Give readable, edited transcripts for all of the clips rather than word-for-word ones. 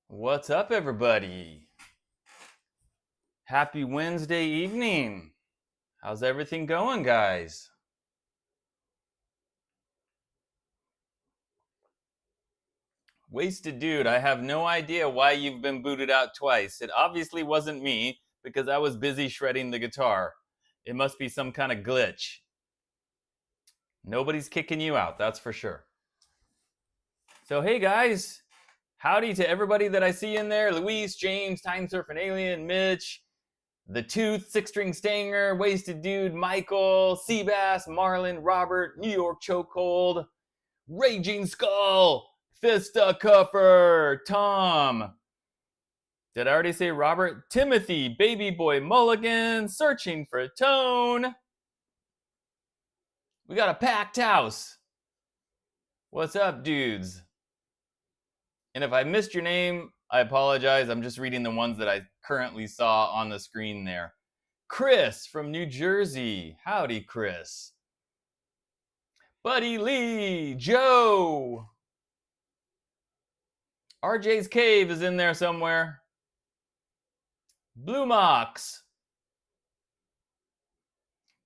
What's up, everybody? Happy Wednesday evening. How's everything going, guys? Wasted Dude, I have no idea why you've been booted out twice. It obviously wasn't me because I was busy shredding the guitar. It must be some kind of glitch. Nobody's kicking you out, that's for sure. So, hey guys, howdy to everybody that I see in there. Luis, James, Time Surfing Alien, Mitch, The Tooth, Six String Stanger, Wasted Dude, Michael, Seabass, Marlon, Robert, New York Chokehold, Raging Skull, Fistucuffer, Tom. Did I already say Robert? Timothy, Baby Boy Mulligan, Searching for Tone. We got a packed house. What's up, dudes? And if I missed your name, I apologize. I'm just reading the ones that I currently saw on the screen there. Chris from New Jersey. Howdy, Chris. Buddy Lee. Joe. RJ's Cave is in there somewhere. Blue Mox.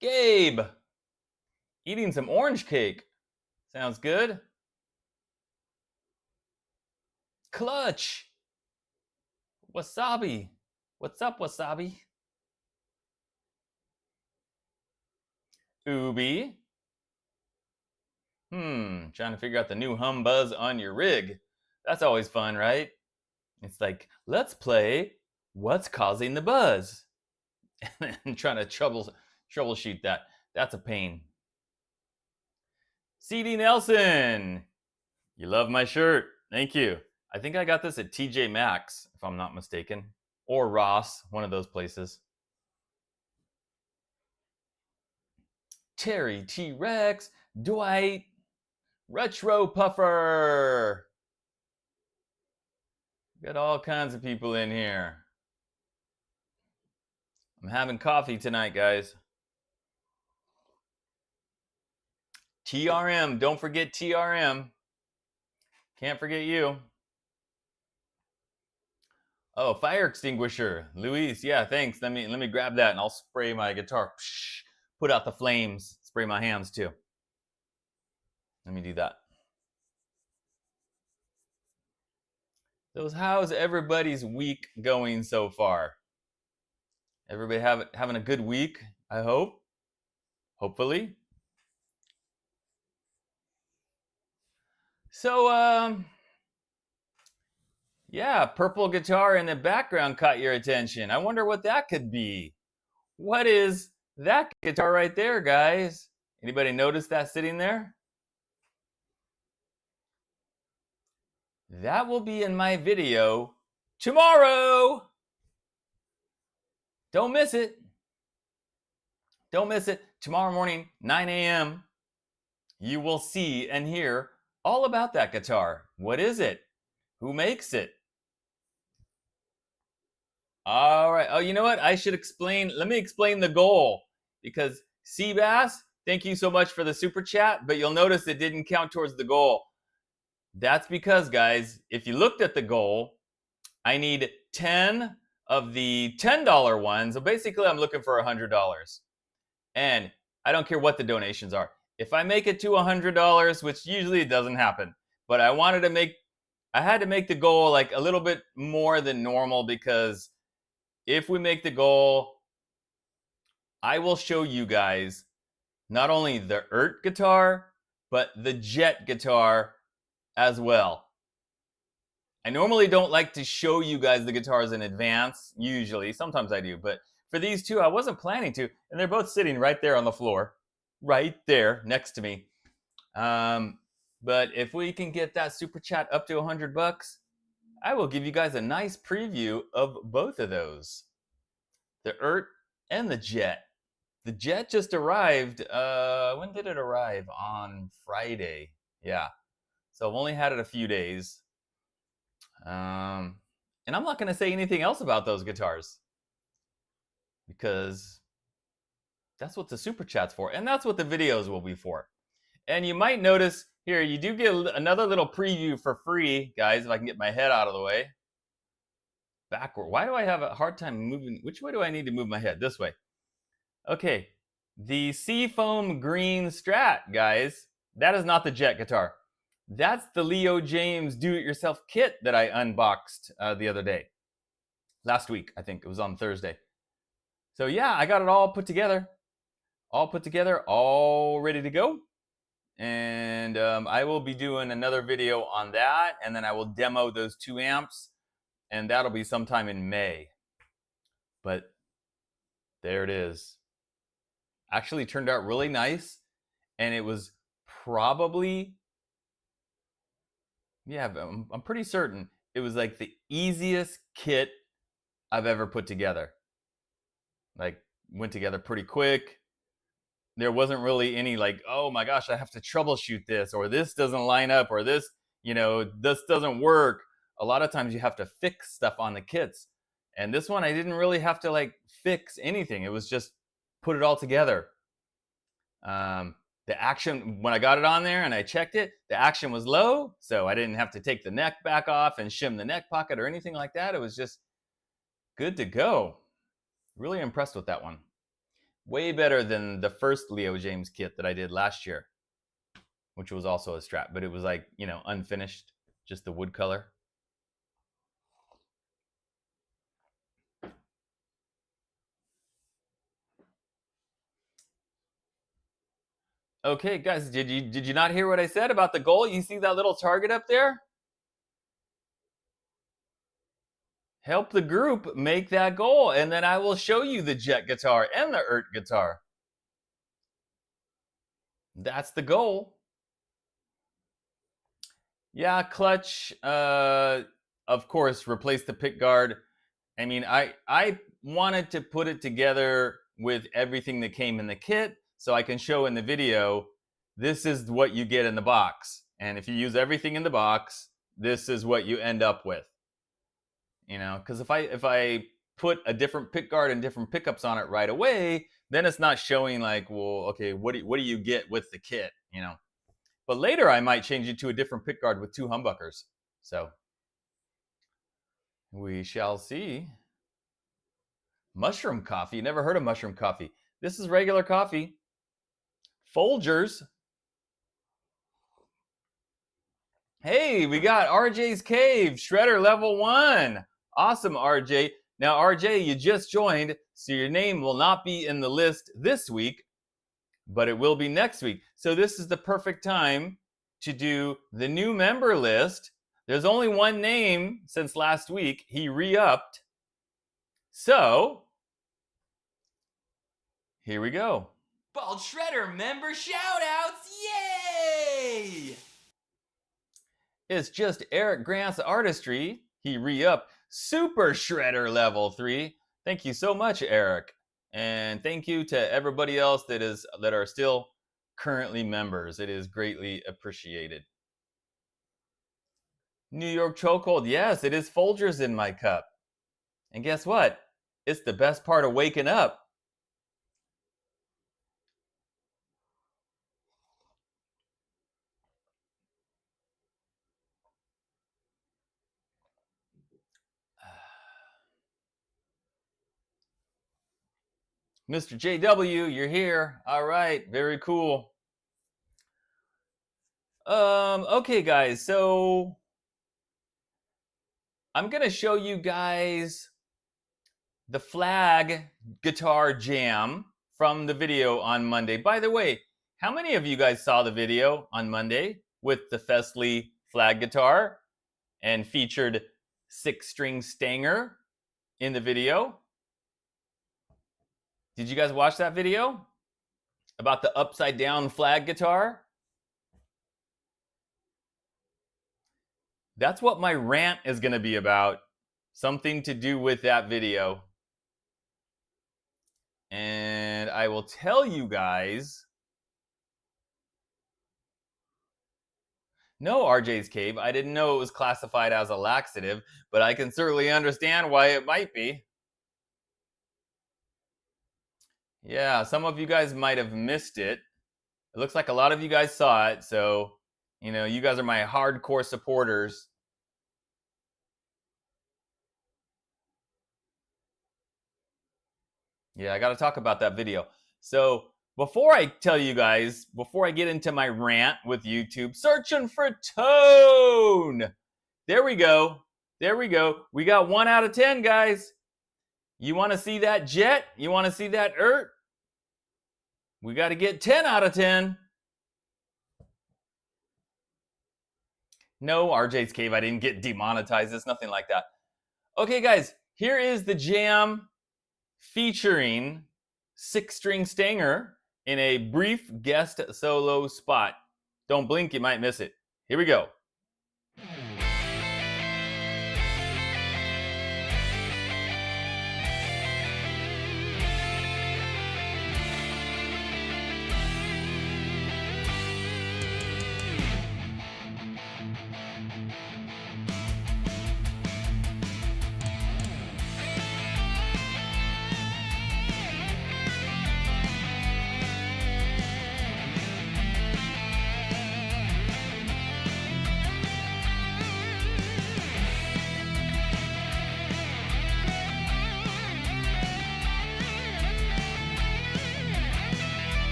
Gabe. Eating some orange cake. Sounds good. Clutch. Wasabi. What's up, Wasabi? Ubi. Trying to figure out the new hum buzz on your rig. That's always fun, right? It's like, let's play What's Causing the Buzz? And trying to troubleshoot that. That's a pain. CD Nelson. You love my shirt. Thank you. I think I got this at TJ Maxx, if I'm not mistaken, or Ross, one of those places. Terry T-Rex, Dwight, Retro Puffer. Got all kinds of people in here. I'm having coffee tonight, guys. TRM, don't forget TRM. Can't forget you. Oh, fire extinguisher. Luis, yeah, thanks. Let me grab that and I'll spray my guitar. Psh, put out the flames. Spray my hands too. Let me do that. So how's everybody's week going so far? Everybody having a good week, I hope. Hopefully. So yeah, purple guitar in the background caught your attention. I wonder what that could be. What is that guitar right there, guys? Anybody notice that sitting there? That will be in my video tomorrow. Don't miss it. Don't miss it. Tomorrow morning, 9 a.m., you will see and hear all about that guitar. What is it? Who makes it? All right. Oh, you know what? I should explain. Let me explain the goal, because Seabass, thank you so much for the super chat, but you'll notice it didn't count towards the goal. That's because, guys, if you looked at the goal, I need 10 of the $10 ones. So basically, I'm looking for $100. And I don't care what the donations are. If I make it to $100, which usually it doesn't happen, but I had to make the goal like a little bit more than normal, because if we make the goal, I will show you guys not only the ERT guitar, but the Jet guitar as well. I normally don't like to show you guys the guitars in advance, usually. Sometimes I do, but for these two, I wasn't planning to, and they're both sitting right there on the floor, right there next to me. But if we can get that super chat up to $100, I will give you guys a nice preview of both of those, the ERT and the Jet. The Jet just arrived. When did it arrive? On Friday. Yeah. So I've only had it a few days. And I'm not going to say anything else about those guitars, because that's what the super chat's for, and that's what the videos will be for. And you might notice here, you do get another little preview for free, guys, if I can get my head out of the way. Backward. Why do I have a hard time moving? Which way do I need to move my head? This way. Okay. The Seafoam Green Strat, guys. That is not the Jet guitar. That's the Leo James do-it-yourself kit that I unboxed the other day. Last week, I think. It was on Thursday. So yeah, I got it all put together. All ready to go. And I will be doing another video on that, and then I will demo those 2 amps, and that'll be sometime in May. But there it is. Actually turned out really nice, and it was probably, yeah, I'm pretty certain it was like the easiest kit I've ever put together. Like, went together pretty quick. There wasn't really any like, oh my gosh, I have to troubleshoot this, or this doesn't line up, or this, this doesn't work. A lot of times you have to fix stuff on the kits. And this one, I didn't really have to like fix anything. It was just put it all together. The action, when I got it on there and I checked it, the action was low. So I didn't have to take the neck back off and shim the neck pocket or anything like that. It was just good to go. Really impressed with that one. Way better than the first Leo James kit that I did last year, which was also a Strat, but it was like, unfinished, just the wood color. Okay, guys, did you not hear what I said about the goal? You see that little target up there? Help the group make that goal, and then I will show you the Jet guitar and the ERT guitar. That's the goal. Yeah, clutch, of course, replace the pick guard. I mean, I wanted to put it together with everything that came in the kit so I can show in the video, this is what you get in the box. And if you use everything in the box, this is what you end up with. You know, because if I put a different pick guard and different pickups on it right away, then it's not showing like, well, okay, what do you get with the kit, you know? But later I might change it to a different pick guard with 2 humbuckers. So we shall see. Mushroom coffee. Never heard of mushroom coffee. This is regular coffee. Folgers. Hey, we got RJ's Cave, Shredder level 1. Awesome, RJ. Now, RJ, you just joined, so your name will not be in the list this week, but it will be next week. So this is the perfect time to do the new member list. There's only one name since last week. He re-upped. So, here we go. Bald Shredder member shoutouts, yay! It's just Eric Grant's Artistry. He re-upped. Super Shredder level 3. Thank you so much, Eric. And thank you to everybody else that are still currently members. It is greatly appreciated. New York Chokehold. Yes, it is Folgers in my cup. And guess what? It's the best part of waking up. Mr. JW, you're here. All right, very cool. Okay, guys, so I'm gonna show you guys the flag guitar jam from the video on Monday. By the way, how many of you guys saw the video on Monday with the Fesley flag guitar and featured 6-string Stanger in the video? Did you guys watch that video about the upside down flag guitar? That's what my rant is going to be about. Something to do with that video. And I will tell you guys. No, RJ's Cave. I didn't know it was classified as a laxative, but I can certainly understand why it might be. Yeah, some of you guys might have missed it. It looks like a lot of you guys saw it, so, you know, you guys are my hardcore supporters. Yeah, I got to talk about that video. So, before I tell you guys, before I get into my rant with YouTube, searching for tone. There we go. There we go. We got 1 out of 10, guys. You want to see that jet? You want to see that We got to get 10 out of 10. No, RJ's Cave, I didn't get demonetized. It's nothing like that. Okay, guys, here is the jam featuring 6-string Stanger in a brief guest solo spot. Don't blink, you might miss it. Here we go.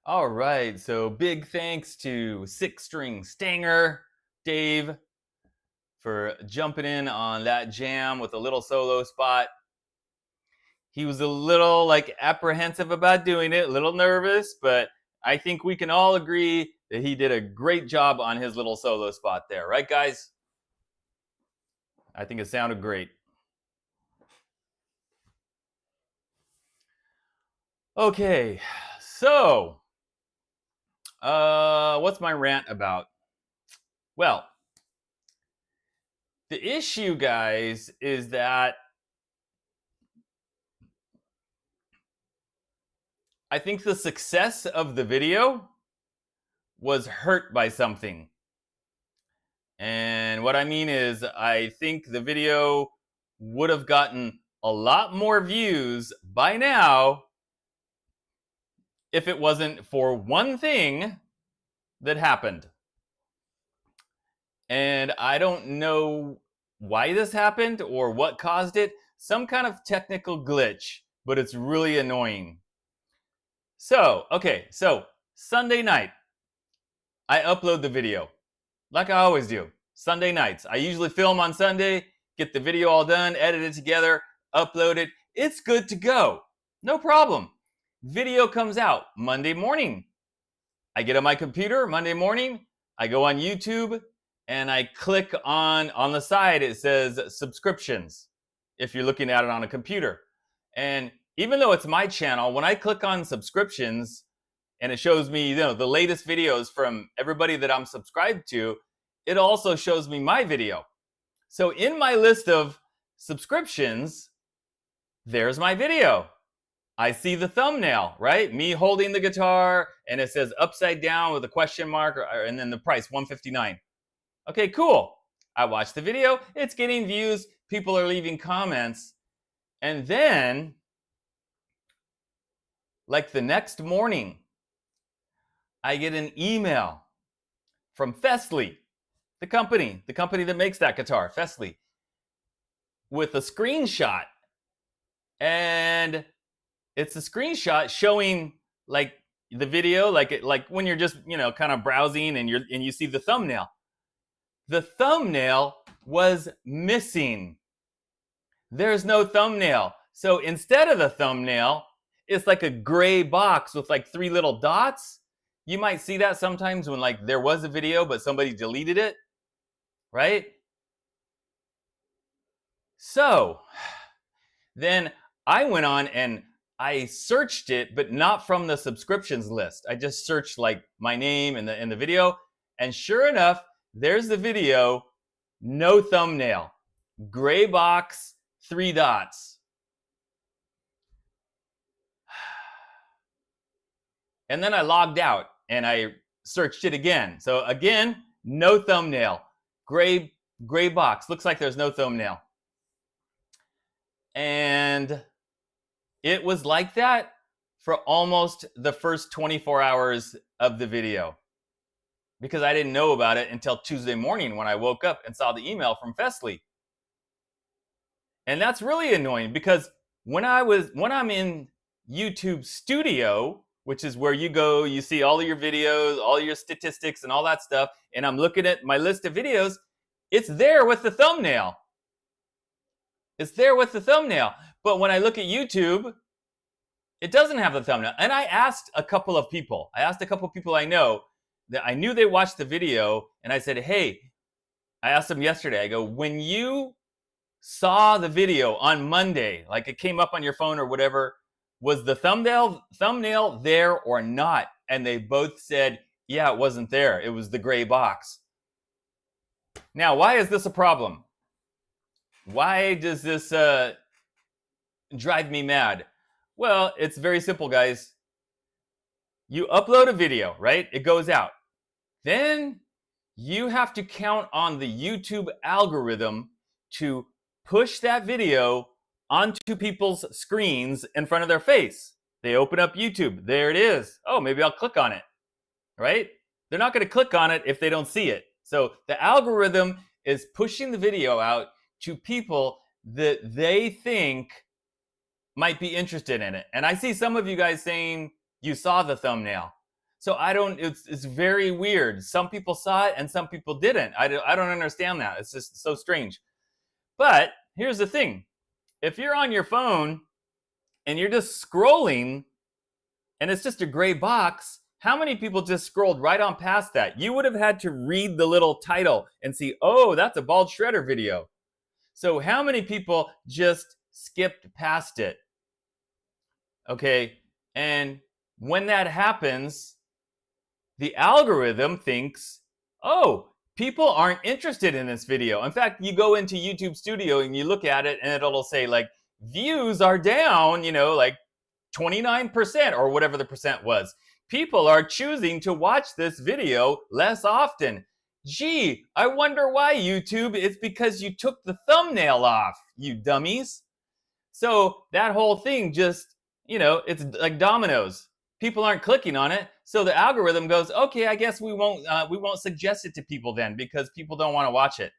All right, so big thanks to Six String Stanger Dave for jumping in on that jam with a little solo spot. He was a little like apprehensive about doing it, a little nervous, but I think we can all agree that he did a great job on his little solo spot there, right, guys? I think it sounded great. Okay, so what's my rant about? Well, the issue, guys, is that I think the success of the video was hurt by something. And what I mean is, I think the video would have gotten a lot more views by now if it wasn't for one thing that happened. And I don't know why this happened or what caused it. Some kind of technical glitch, but it's really annoying. So, okay, so Sunday night, I upload the video like I always do. Sunday nights. I usually film on Sunday, get the video all done, edit it together, upload it. It's good to go. No problem. Video comes out Monday morning. I get on my computer Monday morning. I go on YouTube and I click on the side. It says subscriptions if you're looking at it on a computer. And even though it's my channel, when I click on subscriptions and it shows me, the latest videos from everybody that I'm subscribed to, it also shows me my video. So in my list of subscriptions, there's my video. I see the thumbnail, right? Me holding the guitar, and it says upside down with a question mark, and then the price, $159. Okay, cool. I watched the video. It's getting views. People are leaving comments. And then, like the next morning, I get an email from Fesley, the company that makes that guitar, Fesley, with a screenshot. And it's a screenshot showing like the video, like when you're just, kind of browsing and you see the thumbnail. The thumbnail was missing. There's no thumbnail. So instead of the thumbnail, it's like a gray box with like 3 little dots. You might see that sometimes when like there was a video but somebody deleted it, right? So then I went on and I searched it, but not from the subscriptions list. I just searched like my name in the video, and sure enough, there's the video, no thumbnail, gray box, 3 dots. And then I logged out and I searched it again. So again, no thumbnail, gray box. Looks like there's no thumbnail. And it was like that for almost the first 24 hours of the video, because I didn't know about it until Tuesday morning when I woke up and saw the email from Fesley. And that's really annoying, because when I'm in YouTube Studio, which is where you go, you see all of your videos, all your statistics and all that stuff, and I'm looking at my list of videos, it's there with the thumbnail. It's there with the thumbnail. But when I look at YouTube, it doesn't have the thumbnail. And I asked a couple of people I know that I knew they watched the video, and I said, hey, I asked them yesterday, I go, when you saw the video on Monday, like it came up on your phone or whatever, was the thumbnail there or not? And they both said, yeah, it wasn't there. It was the gray box. Now, why is this a problem? Why does this drive me mad? Well, it's very simple, guys. You upload a video, right? It goes out. Then you have to count on the YouTube algorithm to push that video onto people's screens in front of their face. They open up YouTube. There it is. Oh, maybe I'll click on it, right? They're not going to click on it if they don't see it. So the algorithm is pushing the video out to people that they think might be interested in it. And I see some of you guys saying you saw the thumbnail. So I don't, it's very weird. Some people saw it and some people didn't. I don't understand that. It's just so strange. But here's the thing. If you're on your phone and you're just scrolling and it's just a gray box, how many people just scrolled right on past that? You would have had to read the little title and see, oh, that's a bald shredder video. So how many people just skipped past it? Okay, and when that happens, the algorithm thinks, oh, people aren't interested in this video. In fact, you go into YouTube Studio and you look at it and it'll say like, views are down, like 29% or whatever the percent was. People are choosing to watch this video less often. Gee, I wonder why, YouTube. It's because you took the thumbnail off, you dummies. So that whole thing just, it's like dominoes. People aren't clicking on it, so the algorithm goes, okay, I guess we won't suggest it to people then because people don't want to watch it.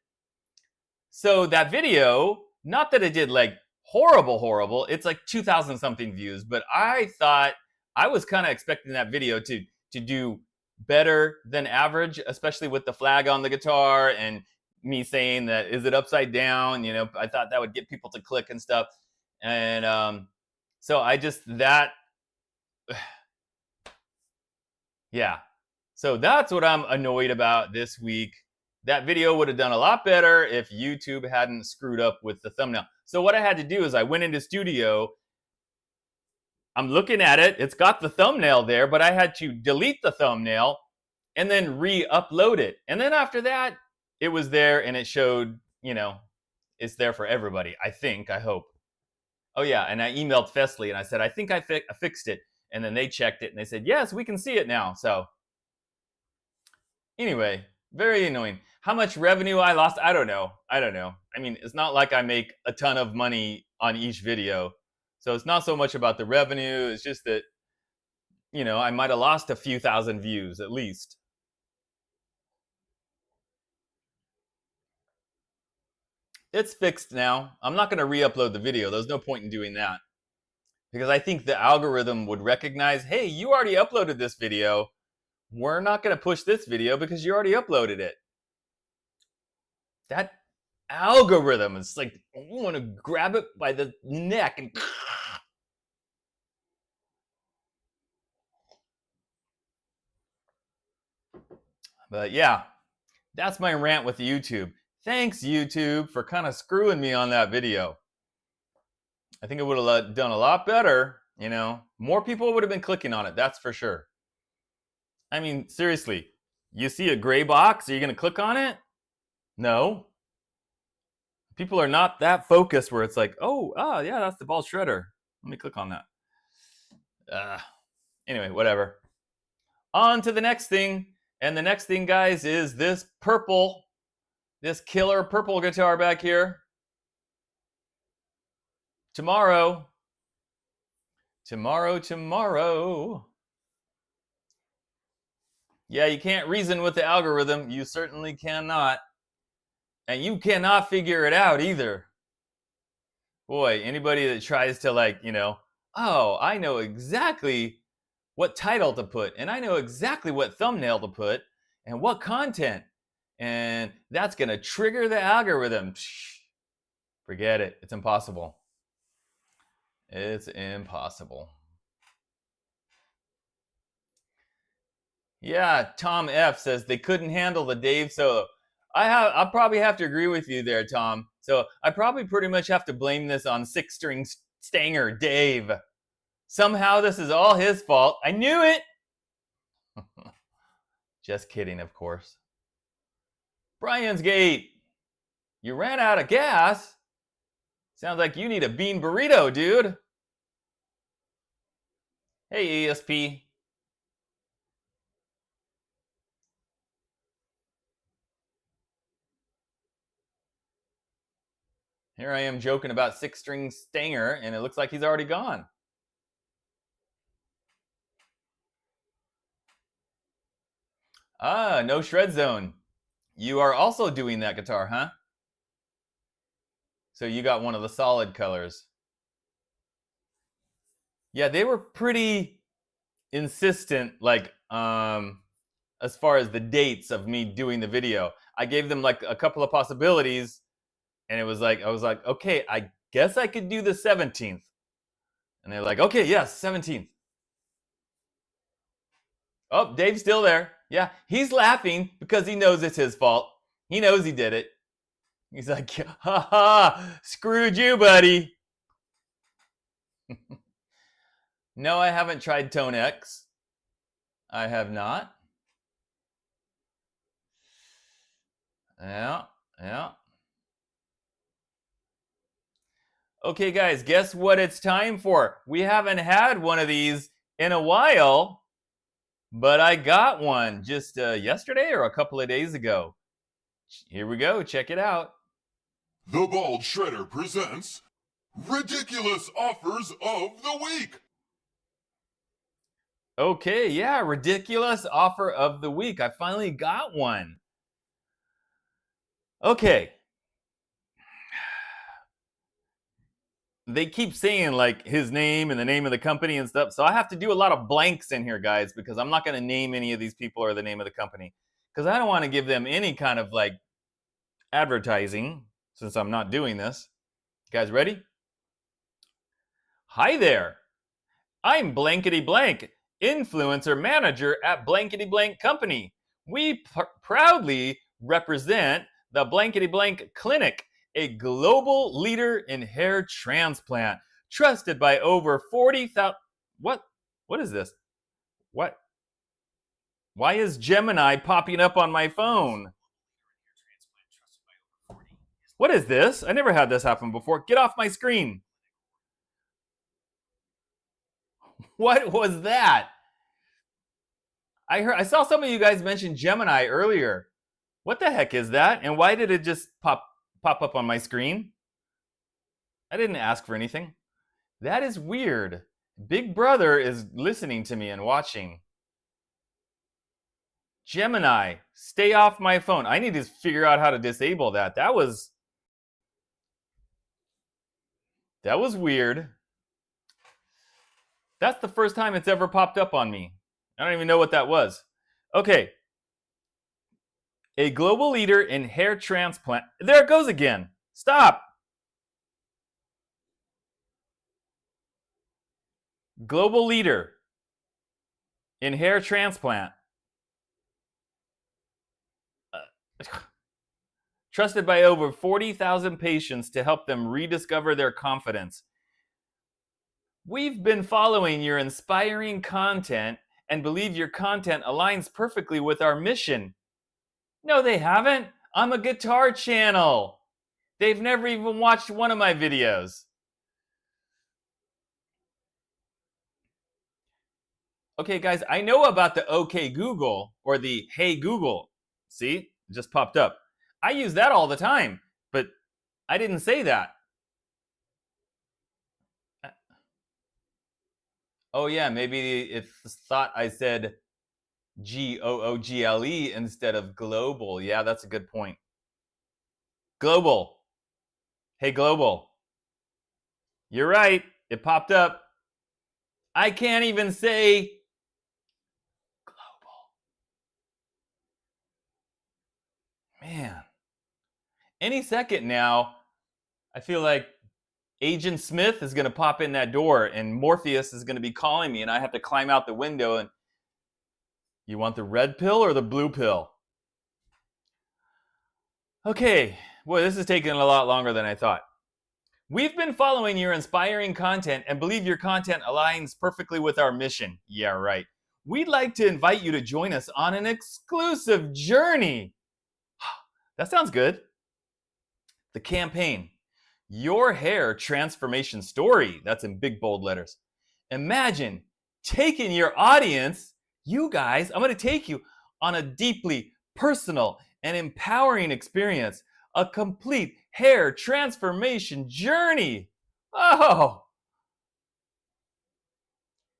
So that video, not that it did like horrible, it's like 2,000 something views, but I thought, I was kind of expecting that video to do better than average, especially with the flag on the guitar and me saying that, is it upside down? I thought that would get people to click and stuff. And so I just, yeah. So that's what I'm annoyed about this week. That video would have done a lot better if YouTube hadn't screwed up with the thumbnail. So what I had to do is I went into Studio. I'm looking at it. It's got the thumbnail there, but I had to delete the thumbnail and then re-upload it. And then after that, it was there and it showed, it's there for everybody. I hope. Oh yeah, and I emailed Fesley and I said, I think I fixed it. And then they checked it and they said, yes, we can see it now. So anyway, very annoying. How much revenue I lost? I don't know. I mean, it's not like I make a ton of money on each video. So it's not so much about the revenue. It's just that, I might have lost a few thousand views at least. It's fixed now. I'm not going to re-upload the video. There's no point in doing that. Because I think the algorithm would recognize, hey, you already uploaded this video. We're not going to push this video because you already uploaded it. That algorithm is like, I want to grab it by the neck and... But yeah, that's my rant with YouTube. Thanks, YouTube, for kind of screwing me on that video. I think it would have done a lot better, More people would have been clicking on it, that's for sure. I mean, seriously, you see a gray box, are you going to click on it? No. People are not that focused where it's like, yeah, that's the ball shredder. Let me click on that. Anyway, whatever. On to the next thing. And the next thing, guys, is this killer purple guitar back here. Tomorrow. Yeah, you can't reason with the algorithm. You certainly cannot. And you cannot figure it out either. Boy, anybody that tries to oh, I know exactly what title to put, and I know exactly what thumbnail to put, and what content, and that's going to trigger the algorithm. Forget it. It's impossible. It's impossible. Yeah, Tom F says they couldn't handle the Dave solo. I'll probably have to agree with you there, Tom. So I probably pretty much have to blame this on six-string stanger Dave. Somehow this is all his fault. I knew it. Just kidding, of course. Brian's Gate. You ran out of gas? Sounds like you need a bean burrito, dude. Hey, ESP. Here I am joking about six-string stanger, and it looks like he's already gone. Ah, no shred zone. You are also doing that guitar, huh? So you got one of the solid colors. Yeah, they were pretty insistent, like, as far as the dates of me doing the video. I gave them like a couple of possibilities, and it was like, I was like, okay, I guess I could do the 17th. And they're like, okay, yes, 17th. Oh, Dave's still there. Yeah, he's laughing because he knows it's his fault. He knows he did it. He's like, ha ha, screwed you, buddy. No, I haven't tried Tone X. I have not. Yeah. Okay, guys, guess what it's time for? We haven't had one of these in a while, but I got one just yesterday or a couple of days ago. Here we go. Check it out. The Bald Shredder presents Ridiculous Offers of the Week. Okay, yeah, ridiculous offer of the week. I finally got one. Okay. They keep saying like his name and the name of the company and stuff, so I have to do a lot of blanks in here, guys, because I'm not going to name any of these people or the name of the company, because I don't want to give them any kind of like advertising since I'm not doing this. You guys ready? Hi there. I'm blankety blank, influencer manager at blankety blank company. We proudly represent the blankety blank clinic, a global leader in hair transplant, trusted by over 40,000. What is this? What? Why is Gemini popping up on my phone? What is this? I never had this happen before. Get off my screen. What was that? I saw some of you guys mention Gemini earlier. What the heck is that? And why did it just pop up on my screen? I didn't ask for anything. That is weird. Big Brother is listening to me and watching. Gemini, stay off my phone. I need to figure out how to disable that. That was weird. That's the first time it's ever popped up on me. I don't even know what that was. Okay. A global leader in hair transplant. There it goes again. Stop. Global leader in hair transplant. Trusted by over 40,000 patients to help them rediscover their confidence. We've been following your inspiring content and believe your content aligns perfectly with our mission. No, they haven't. I'm a guitar channel. They've never even watched one of my videos. Okay, guys, I know about the OK Google or the Hey Google. See, it just popped up. I use that all the time, but I didn't say that. Oh yeah, maybe it thought I said Google instead of global. Yeah, that's a good point. Global. Hey, global. You're right. It popped up. I can't even say global. Man. Any second now, I feel like Agent Smith is going to pop in that door and Morpheus is going to be calling me and I have to climb out the window and you want the red pill or the blue pill? Okay, boy, this is taking a lot longer than I thought. We've been following your inspiring content and believe your content aligns perfectly with our mission. Yeah, right. We'd like to invite you to join us on an exclusive journey. That sounds good. The campaign. Your hair transformation story. That's in big bold letters. Imagine taking your audience, you guys, I'm going to take you on a deeply personal and empowering experience, a complete hair transformation journey. Oh!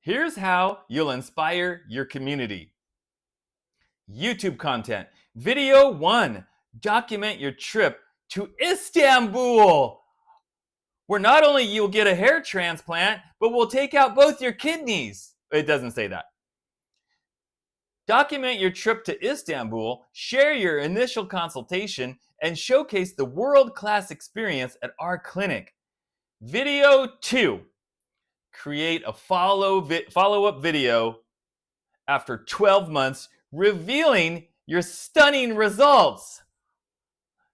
Here's how you'll inspire your community. YouTube content. Video 1. Document your trip to Istanbul, where not only you'll get a hair transplant, but we'll take out both your kidneys. It doesn't say that. Document your trip to Istanbul, share your initial consultation, and showcase the world-class experience at our clinic. Video 2. Create a follow-up video after 12 months revealing your stunning results.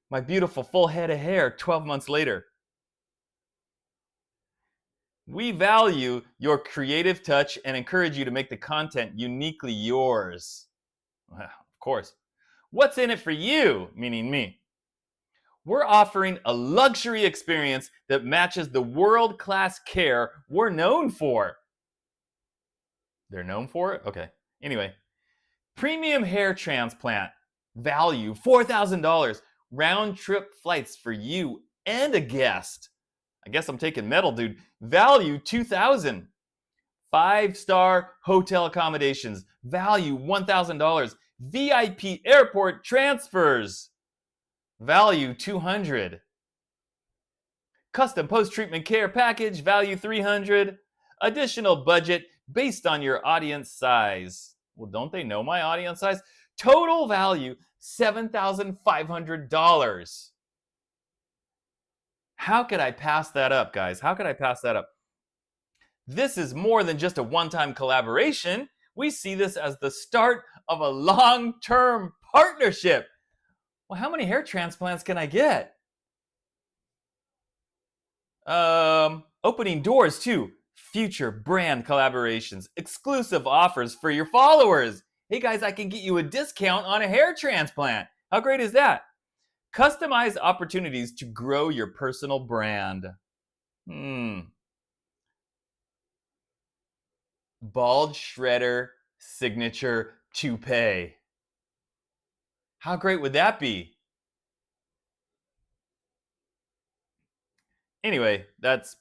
My beautiful full head of hair 12 months later. We value your creative touch and encourage you to make the content uniquely yours. Well, of course. What's in it for you, meaning me? We're offering a luxury experience that matches the world-class care we're known for. They're known for it? Okay. Anyway, premium hair transplant, value $4,000, round-trip flights for you and a guest. I guess I'm taking metal, dude. Value $2,000. 5-star hotel accommodations, value $1,000. VIP airport transfers, value $200. Custom post-treatment care package, value $300. Additional budget based on your audience size. Well, don't they know my audience size? Total value $7,500. How could I pass that up, guys? How could I pass that up? This is more than just a one-time collaboration. We see this as the start of a long-term partnership. Well, how many hair transplants can I get? Opening doors to future brand collaborations, exclusive offers for your followers. Hey guys, I can get you a discount on a hair transplant. How great is that? Customized opportunities to grow your personal brand. Bald shredder signature toupee. How great would that be? Anyway, that's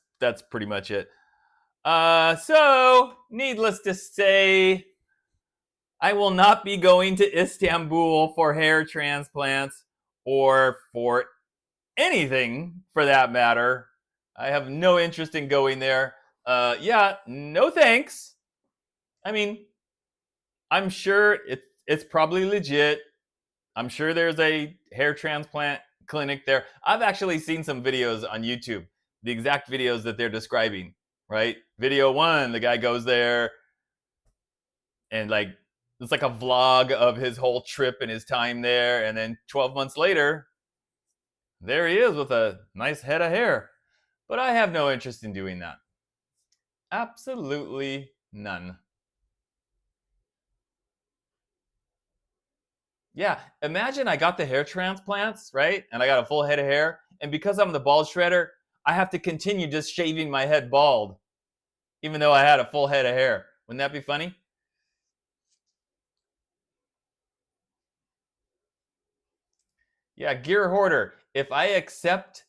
pretty much it. So, needless to say, I will not be going to Istanbul for hair transplants or for anything for that matter. I have no interest in going there. Yeah, no thanks. I mean, I'm sure it's probably legit. I'm sure there's a hair transplant clinic there. I've actually seen some videos on YouTube, the exact videos that they're describing, right? Video 1, the guy goes there and like it's like a vlog of his whole trip and his time there, and then 12 months later, there he is with a nice head of hair. But I have no interest in doing that. Absolutely none. Yeah, imagine I got the hair transplants, right? And I got a full head of hair. And because I'm the bald shredder, I have to continue just shaving my head bald, even though I had a full head of hair. Wouldn't that be funny? Yeah, Gear Hoarder, if I accept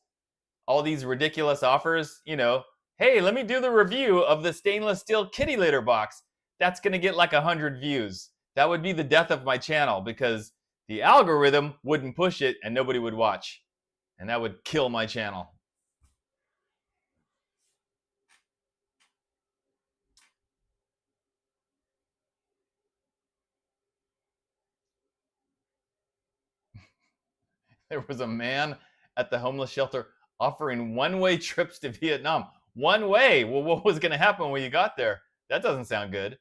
all these ridiculous offers, you know, hey, let me do the review of the stainless steel kitty litter box. That's going to get like 100 views. That would be the death of my channel because the algorithm wouldn't push it and nobody would watch. And that would kill my channel. There was a man at the homeless shelter offering one-way trips to Vietnam. One way? Well, what was going to happen when you got there? That doesn't sound good.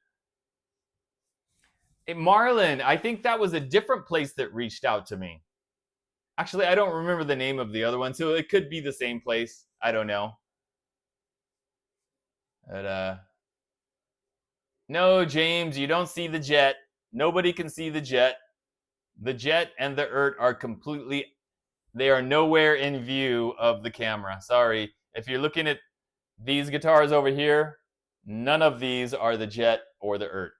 Hey, Marlon, I think that was a different place that reached out to me. Actually, I don't remember the name of the other one, so it could be the same place. I don't know. But, no, James, you don't see the jet. Nobody can see the jet. The jet and the are completely, they are nowhere in view of the camera. Sorry. If you're looking at these guitars over here, none of these are the jet or the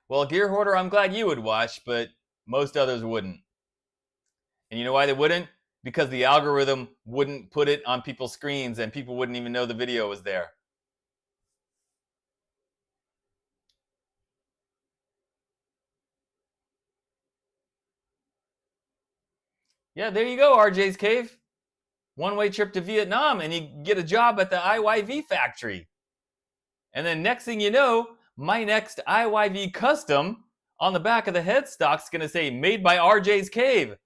Well, Gear Hoarder, I'm glad you would watch, but most others wouldn't. And you know why they wouldn't? Because the algorithm wouldn't put it on people's screens and people wouldn't even know the video was there. Yeah, there you go, RJ's Cave. One-way trip to Vietnam, and you get a job at the IYV factory. And then next thing you know, my next IYV custom on the back of the headstock's gonna say made by RJ's Cave.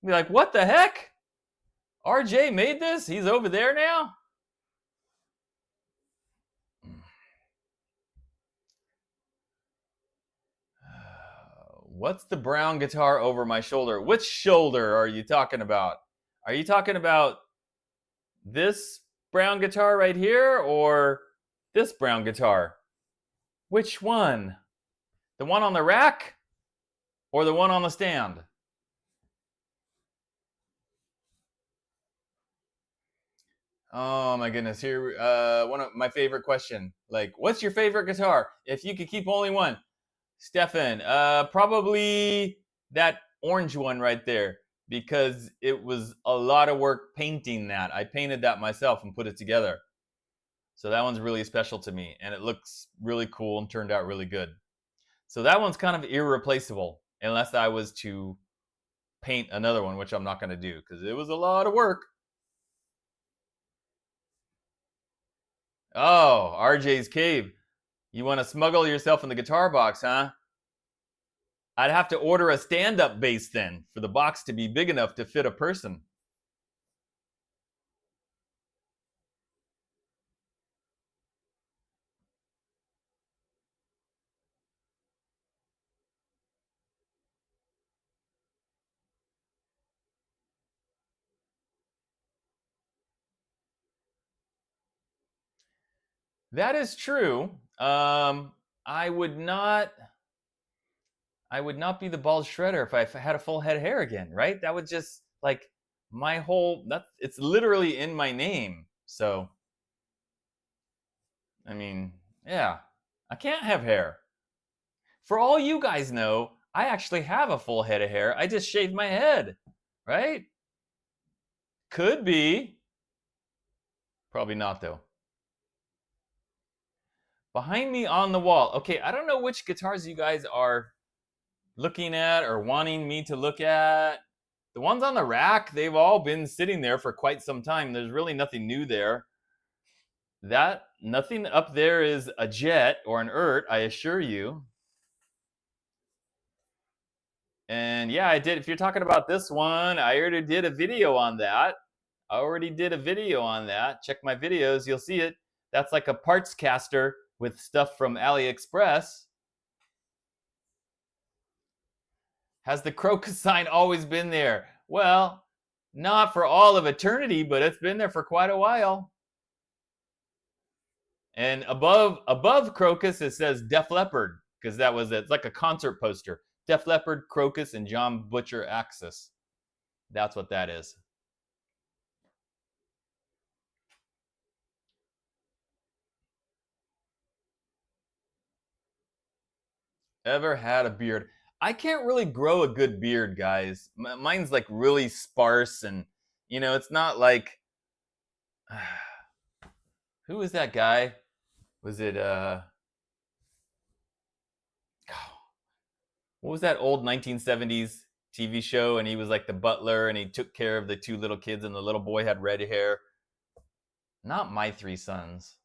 Be like, what the heck? RJ made this? He's over there now? What's the brown guitar over my shoulder? Which shoulder are you talking about? Are you talking about this brown guitar right here or this brown guitar? Which one? The one on the rack or the one on the stand? Oh my goodness, here, one of my favorite question. Like, what's your favorite guitar? If you could keep only one. Stefan, probably that orange one right there, because it was a lot of work painting that. I painted that myself and put it together. So that one's really special to me, and it looks really cool and turned out really good. So that one's kind of irreplaceable, unless I was to paint another one, which I'm not going to do, because it was a lot of work. Oh, RJ's Cave. You want to smuggle yourself in the guitar box, huh? I'd have to order a stand-up bass then for the box to be big enough to fit a person. That is true. I would not be the bald shredder if I had a full head of hair again, right? That would just like my whole it's literally in my name. So I mean, yeah. I can't have hair. For all you guys know, I actually have a full head of hair. I just shaved my head, right? Could be. Probably not though. Behind me on the wall. Okay, I don't know which guitars you guys are looking at or wanting me to look at. The ones on the rack, they've all been sitting there for quite some time. There's really nothing new there. Nothing up there is a jet or an ERT, I assure you. And yeah, I did. If you're talking about this one, I already did a video on that. Check my videos, you'll see it. That's like a parts caster with stuff from AliExpress. Has the crocus sign always been there? Well, not for all of eternity, but it's been there for quite a while. And above crocus, it says Def Leppard, because it's like a concert poster. Def Leppard, Crocus, and John Butcher Axis. That's what that is. Ever had a beard? I can't really grow a good beard, guys. Mine's like really sparse, and it's not like who was that guy? Was it what was that old 1970s TV show? And he was like the butler, and he took care of the two little kids, and the little boy had red hair. Not My Three Sons.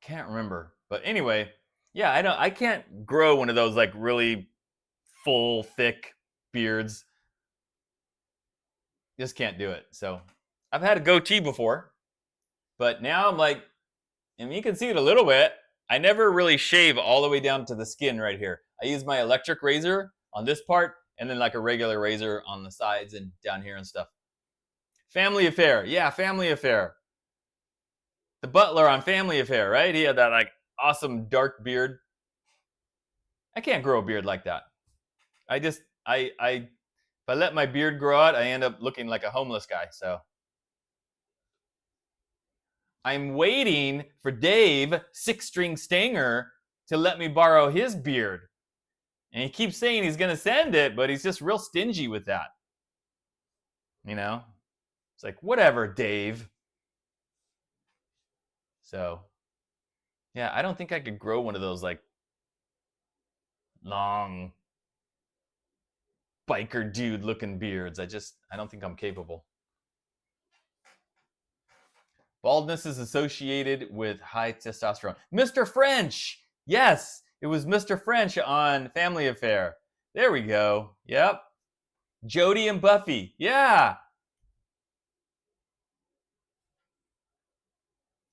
Can't remember, but anyway. Yeah, I can't grow one of those like really full, thick beards. Just can't do it. So I've had a goatee before, but now I'm like, and you can see it a little bit. I never really shave all the way down to the skin right here. I use my electric razor on this part, and then like a regular razor on the sides and down here and stuff. Family Affair. Yeah, Family Affair. The butler on Family Affair, right? He had that like awesome dark beard. I can't grow a beard like that. If I let my beard grow out, I end up looking like a homeless guy. So I'm waiting for Dave, Six-String Stanger, to let me borrow his beard. And he keeps saying he's going to send it, but he's just real stingy with that. It's like, whatever, Dave. So, yeah, I don't think I could grow one of those like long biker dude looking beards. I don't think I'm capable. Baldness is associated with high testosterone. Mr. French! Yes, it was Mr. French on Family Affair. There we go. Yep. Jody and Buffy. Yeah.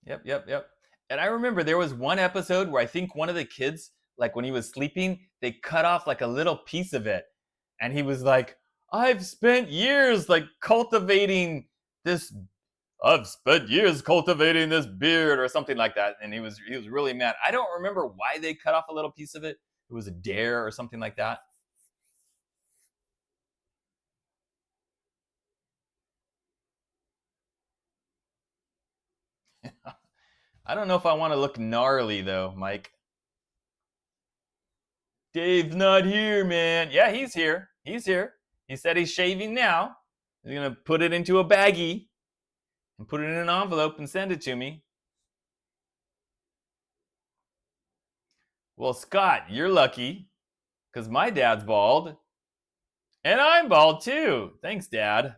Yep. And I remember there was one episode where I think one of the kids, like when he was sleeping, they cut off like a little piece of it. And he was like, I've spent years cultivating this beard or something like that. And he was really mad. I don't remember why they cut off a little piece of it. It was a dare or something like that. I don't know if I want to look gnarly though, Mike. Dave's not here, man. Yeah, he's here. He's here. He said he's shaving now. He's going to put it into a baggie and put it in an envelope and send it to me. Well, Scott, you're lucky because my dad's bald. And I'm bald too. Thanks, Dad.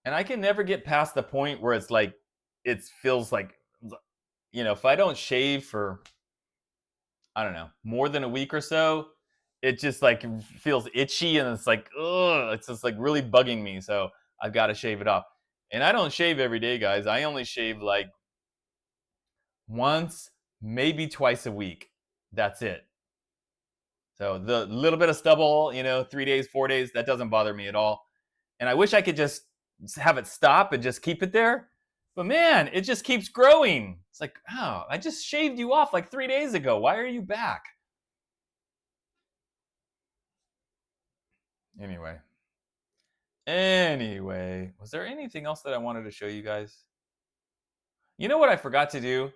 And I can never get past the point where it's like, it feels like, you know, if I don't shave for, I don't know, more than a week or so, it just like feels itchy and it's like, ugh, it's just like really bugging me. So I've got to shave it off. And I don't shave every day, guys. I only shave like once, maybe twice a week. That's it. So the little bit of stubble, you know, 3 days, 4 days, that doesn't bother me at all. And I wish I could just have it stop and just keep it there. But man, it just keeps growing. It's like, oh, I just shaved you off like 3 days ago. Why are you back? Anyway, was there anything else that I wanted to show you guys? You know what I forgot to do?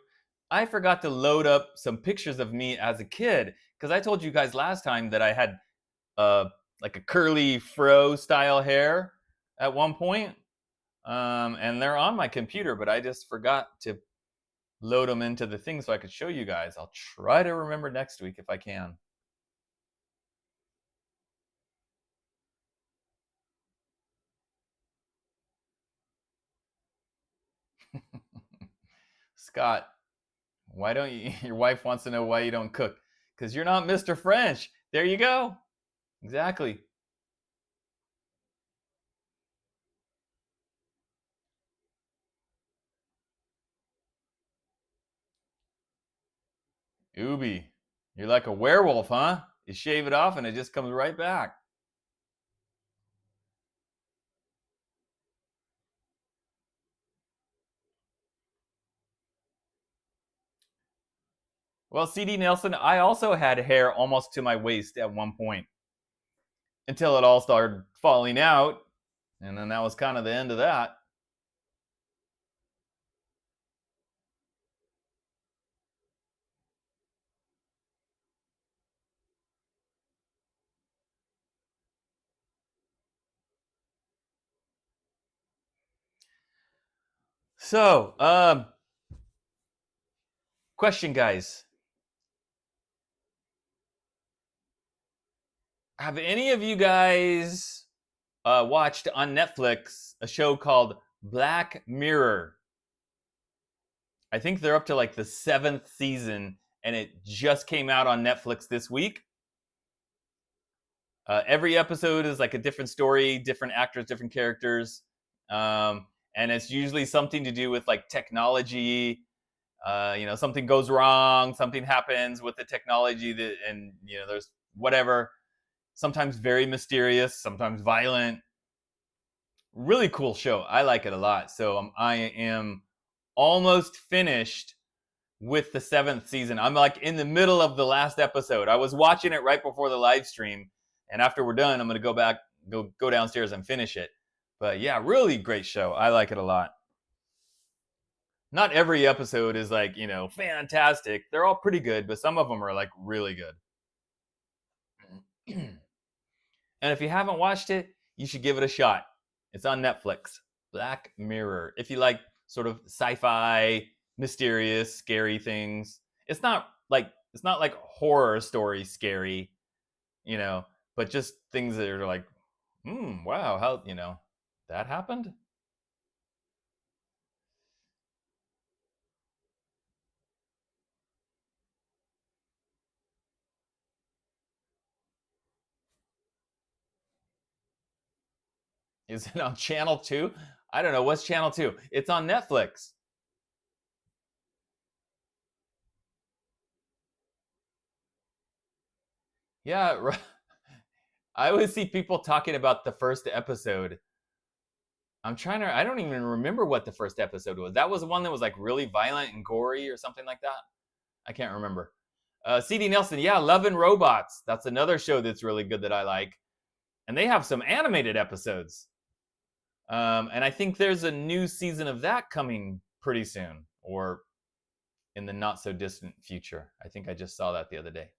I forgot to load up some pictures of me as a kid because I told you guys last time that I had like a curly fro style hair at one point. And they're on my computer, but I just forgot to load them into the thing so I could show you guys. I'll try to remember next week if I can. Scott, why don't you, your wife wants to know why you don't cook. Because you're not Mr. French. There you go. Exactly. Ooby, you're like a werewolf, huh? You shave it off and it just comes right back. Well, CD Nelson, I also had hair almost to my waist at one point until it all started falling out. And then that was kind of the end of that. So, question, guys. Have any of you guys watched on Netflix a show called Black Mirror? I think they're up to like the 7th season, and it just came out on Netflix this week. Every episode is like a different story, different actors, different characters, and it's usually something to do with like technology. You know, something goes wrong, something happens with the technology that, and you know, there's whatever. Sometimes very mysterious, sometimes violent. Really cool show. I like it a lot. So I am almost finished with the 7th season. I'm like in the middle of the last episode. I was watching it right before the live stream, and after we're done, I'm going to go back, go downstairs and finish it. But yeah, really great show. I like it a lot. Not every episode is like, you know, fantastic. They're all pretty good, but some of them are like really good. And if you haven't watched it, you should give it a shot. It's on Netflix. Black Mirror. If you like sort of sci-fi, mysterious, scary things. It's not like horror story scary, you know, but just things that are like, wow, how, you know, that happened? Is it on channel 2? I don't know. What's channel 2? It's on Netflix. Yeah, I always see people talking about the first episode. I don't even remember what the first episode was. That was the one that was like really violent and gory or something like that. I can't remember. CD Nelson, yeah, Love and Robots. That's another show that's really good that I like. And they have some animated episodes. And I think there's a new season of that coming pretty soon, or in the not so distant future. I think I just saw that the other day.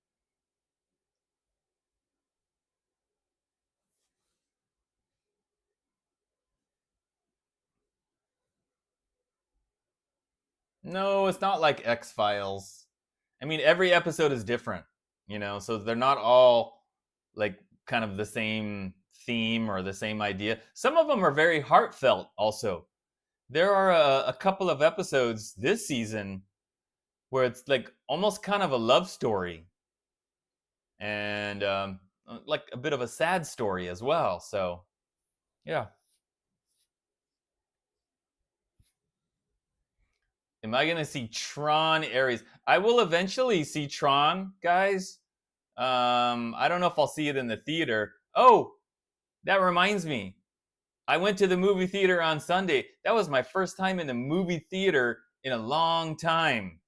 No, it's not like X-Files. I mean, every episode is different, you know, so they're not all like kind of the same theme or the same idea. Some of them are very heartfelt also. There are a couple of episodes this season where it's like almost kind of a love story and like a bit of a sad story as well. So, yeah. Am I gonna see Tron Ares? I will eventually see Tron, guys. I don't know if I'll see it in the theater. Oh, that reminds me. I went to the movie theater on Sunday. That was my first time in the movie theater in a long time.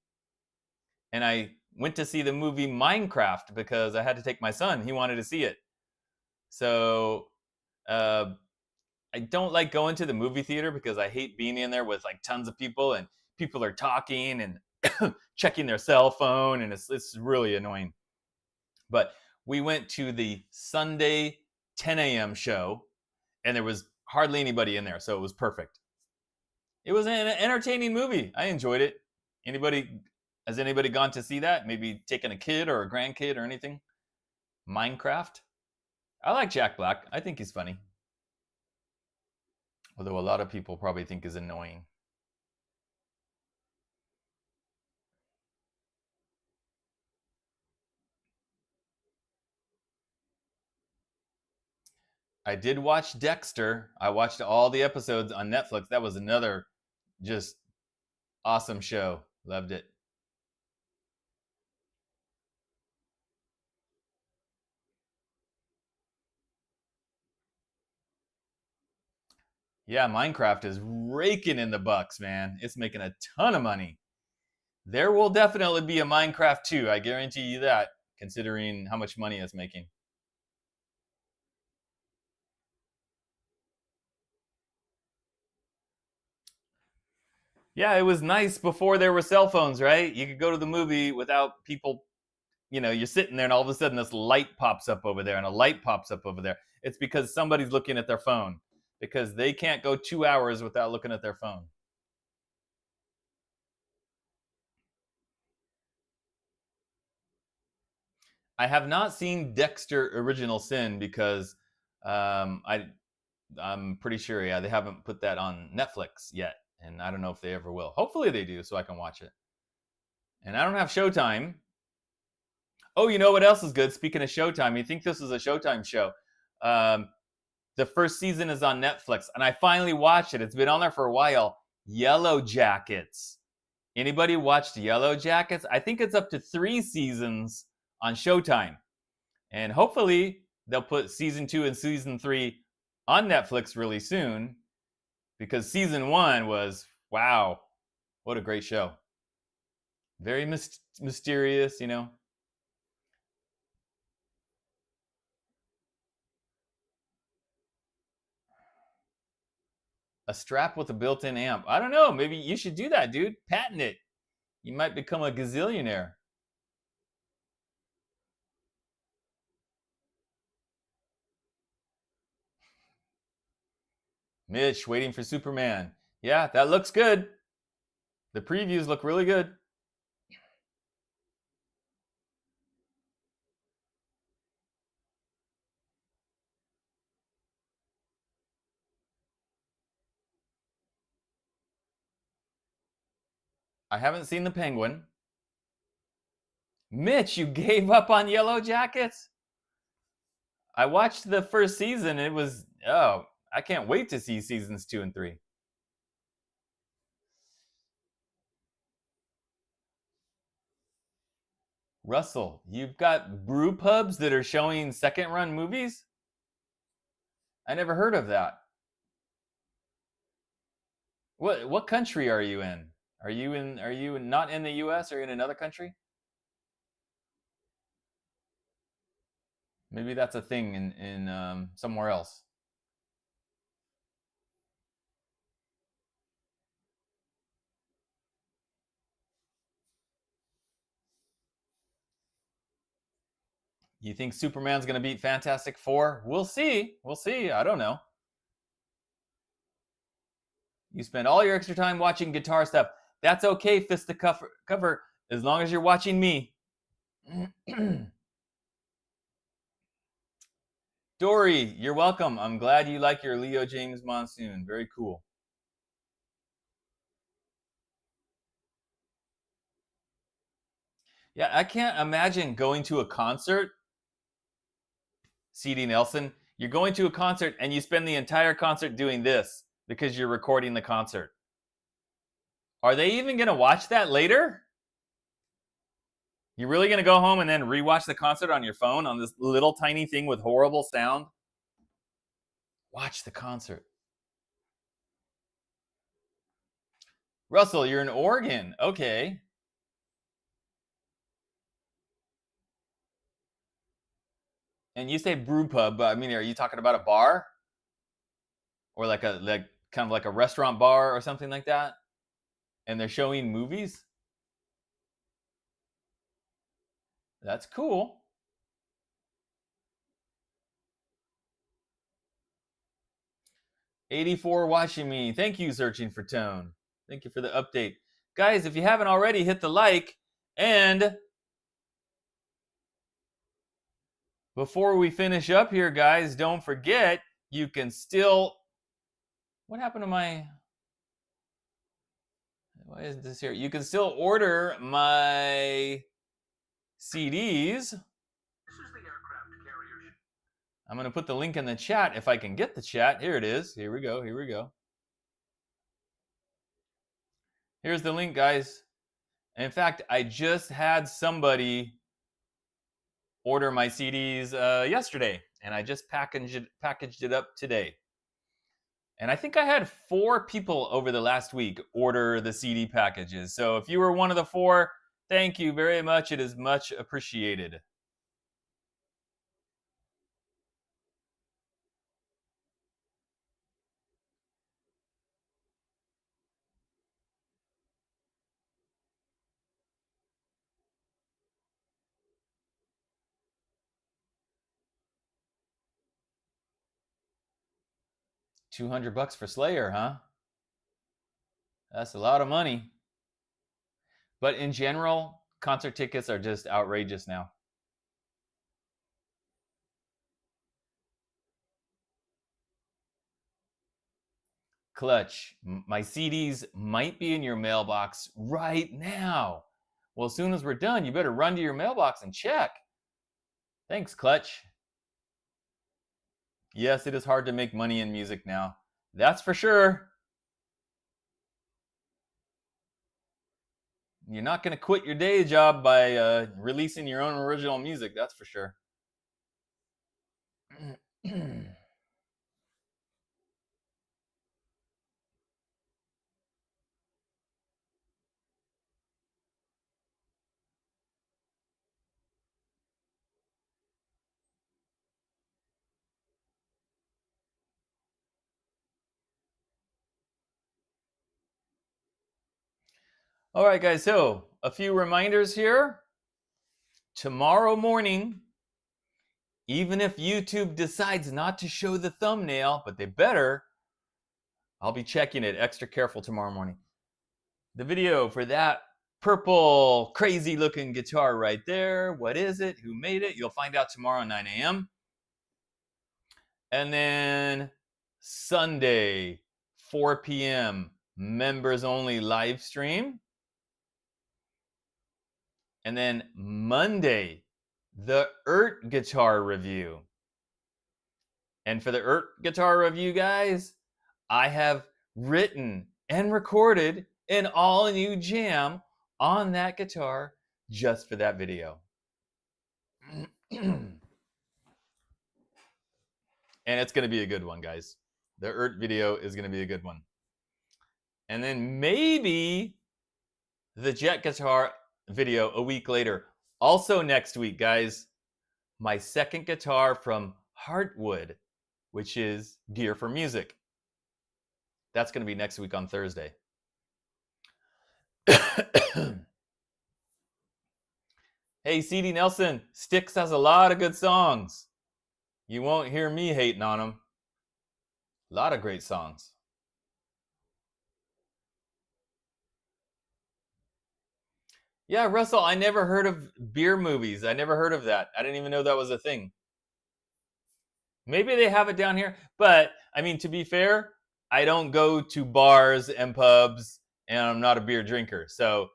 And I went to see the movie Minecraft because I had to take my son. He wanted to see it. So I don't like going to the movie theater because I hate being in there with like tons of people and people are talking and checking their cell phone, and it's really annoying. But we went to the Sunday 10 a.m. show, and there was hardly anybody in there, so it was perfect. It was an entertaining movie. I enjoyed it. Has anybody gone to see that? Maybe taken a kid or a grandkid or anything? Minecraft? I like Jack Black. I think he's funny. Although a lot of people probably think he's annoying. I did watch Dexter. I watched all the episodes on Netflix. That was another just awesome show. Loved it. Yeah, Minecraft is raking in the bucks, man. It's making a ton of money. There will definitely be a Minecraft 2, I guarantee you that, considering how much money it's making. Yeah, it was nice before there were cell phones, right? You could go to the movie without people, you know, you're sitting there and all of a sudden this light pops up over there and a light pops up over there. It's because somebody's looking at their phone because they can't go 2 hours without looking at their phone. I have not seen Dexter Original Sin because I'm pretty sure, yeah, they haven't put that on Netflix yet, and I don't know if they ever will. Hopefully they do, so I can watch it. And I don't have Showtime. Oh, you know what else is good? Speaking of Showtime, you think this is a Showtime show? The first season is on Netflix, and I finally watched it. It's been on there for a while. Yellow Jackets. Anybody watched Yellow Jackets? I think it's up to 3 seasons on Showtime. And hopefully they'll put season 2 and season 3 on Netflix really soon, because season 1 was, wow, what a great show. Very mysterious, you know. A strap with a built-in amp. I don't know, maybe you should do that, dude. Patent it. You might become a gazillionaire. Mitch, waiting for Superman. Yeah, that looks good. The previews look really good. I haven't seen the Penguin. Mitch, you gave up on Yellow Jackets? I watched the first season. It was, oh, I can't wait to see seasons 2 and 3. Russell, you've got brew pubs that are showing second run movies? I never heard of that. What country are you in? Are you not in the US or in another country? Maybe that's a thing in somewhere else. You think Superman's going to beat Fantastic Four? We'll see. We'll see. I don't know. You spend all your extra time watching guitar stuff. That's okay, Fist the cover, as long as you're watching me. Dory, you're welcome. I'm glad you like your Leo Jaymz Monsoon. Very cool. Yeah, I can't imagine going to a concert. C.D. Nelson, you're going to a concert and you spend the entire concert doing this because you're recording the concert. Are they even going to watch that later? You're really going to go home and then rewatch the concert on your phone on this little tiny thing with horrible sound? Watch the concert. Russell, you're in Oregon. Okay. And you say brew pub, but I mean, are you talking about a bar? Or like kind of like a restaurant bar or something like that? And they're showing movies? That's cool. '84 watching me. Thank you, Searching for Tone. Thank you for the update. Guys, if you haven't already, hit the like. And before we finish up here, guys, don't forget, you can still... What happened to my... Why isn't this here? You can still order my CDs. I'm going to put the link in the chat if I can get the chat. Here it is. Here we go. Here we go. Here's the link, guys. In fact, I just had somebody order my CDs yesterday, and I just packaged it up today. And I think I had 4 people over the last week order the CD packages. So if you were one of the 4, thank you very much. It is much appreciated. $200 for Slayer, huh? That's a lot of money. But in general, concert tickets are just outrageous now. Clutch, my CDs might be in your mailbox right now. Well, as soon as we're done, you better run to your mailbox and check. Thanks, Clutch. Yes, it is hard to make money in music now. That's for sure. You're not going to quit your day job by releasing your own original music, that's for sure. All right, guys, so a few reminders here. Tomorrow morning, even if YouTube decides not to show the thumbnail, but they better, I'll be checking it extra careful tomorrow morning. The video for that purple crazy looking guitar right there. What is it? Who made it? You'll find out tomorrow at 9 a.m. And then Sunday, 4 p.m., members only live stream. And then Monday, the S.I.T guitar review. And for the S.I.T guitar review, guys, I have written and recorded an all-new jam on that guitar just for that video. And it's going to be a good one, guys. The S.I.T video is going to be a good one. And then maybe the Jet guitar video a week later. Also next week, guys, my second guitar from Heartwood, which is Gear for Music. That's going to be next week on Thursday. Hey, C.D. Nelson, Styx has a lot of good songs. You won't hear me hating on them. A lot of great songs. Yeah, Russell, I never heard of beer movies. I never heard of that. I didn't even know that was a thing. Maybe they have it down here. But, I mean, to be fair, I don't go to bars and pubs, and I'm not a beer drinker. So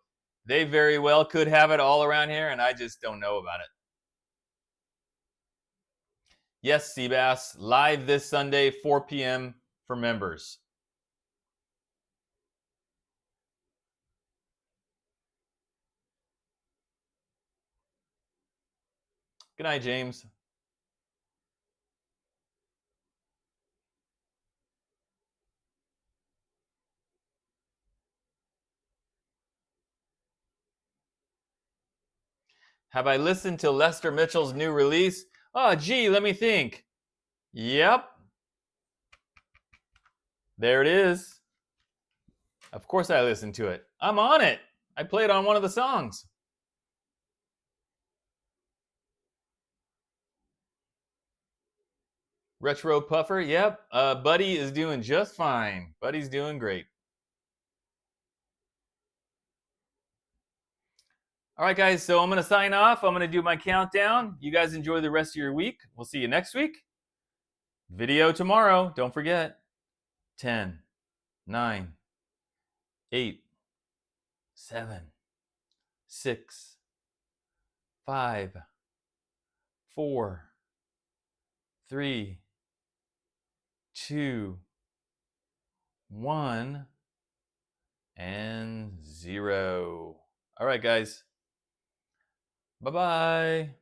they very well could have it all around here, and I just don't know about it. Yes, Seabass, live this Sunday, 4 p.m. for members. Good night, James. Have I listened to Lester Mitchell's new release? Oh, gee, let me think. Yep. There it is. Of course I listened to it. I'm on it. I played on one of the songs. Retro Puffer, yep. Buddy is doing just fine. Buddy's doing great. All right, guys, so I'm going to sign off. I'm going to do my countdown. You guys enjoy the rest of your week. We'll see you next week. Video tomorrow. Don't forget. 10, 9, 8, 7, 6, 5, 4, 3, 2, 1, and 0. All right, guys. Bye-bye.